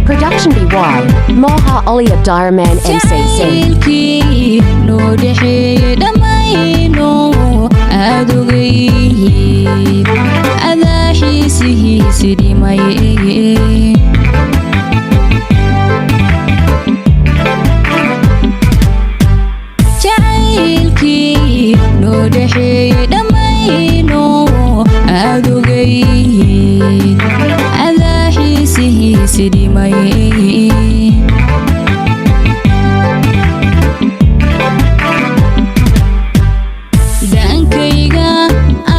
Production BY Moha Ali Abdirahman MC Singh jacaylkii noo dhexeeyay dhammayno aad ogeyd adaa xiisihiisi dhimay jacaylkii noo dhexeeyay dhammayno aad ogeyd adaa xiisihiisi dhimay dhankayga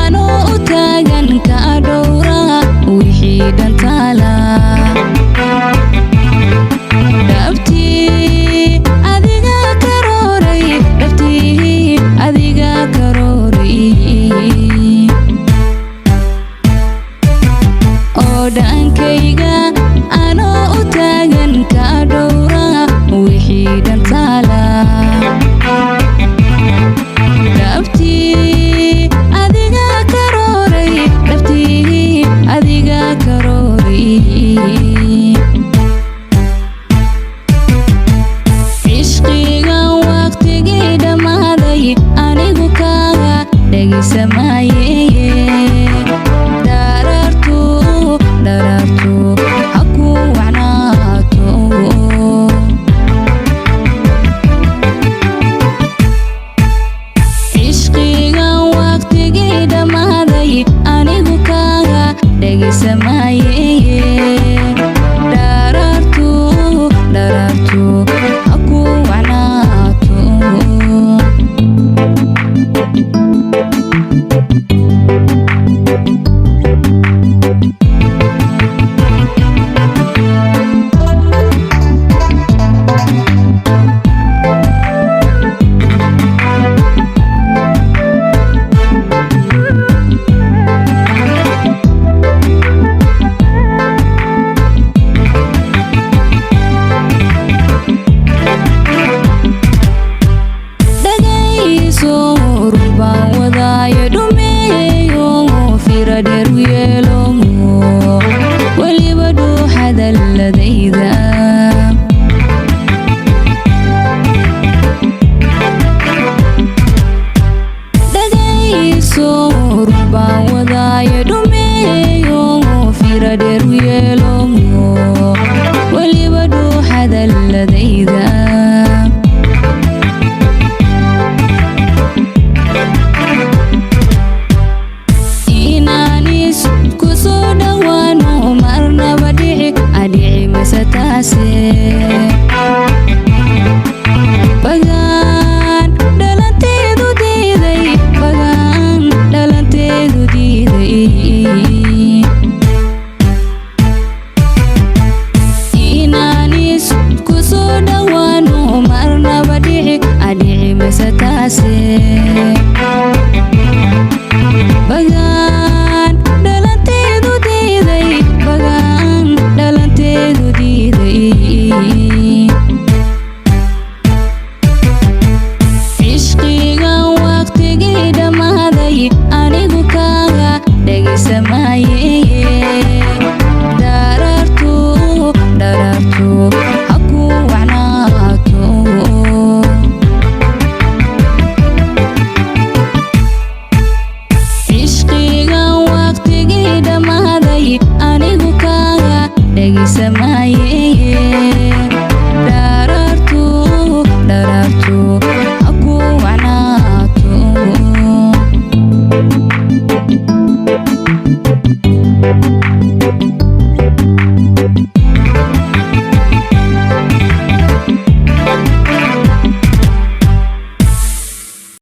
anoo u taagan ka dhowra wixii dhantaala dhabtii adiga karooray dhabtii adiga karooray oo dhankayga anoo u taagan ka dhowra wixii dhantaala dhabtii adiga karooray dhabtii adiga karooray cishqiga waqtigii dhammaaday anigu kaaga dhegaysamaaye dharartu ha ku wacnaato cishqiga waqtigii dhammaaday anigu kaaga dhegaysamaaye dharartu ha ku wacnaato dhagayso rubaan wadaayo dhumeeyo fira dheer u yeelo weliba dhuuxadaladayda dhagayso rubaan wadaayo dhumeeyo fira dheer u yeelo weliba dhuuxadaladayda inaanis kusoo dhawaano marnaba dhici mase taase bagaan dhalanteedu diiday inaanis kusoo dhawaano marnaba dhici mase taase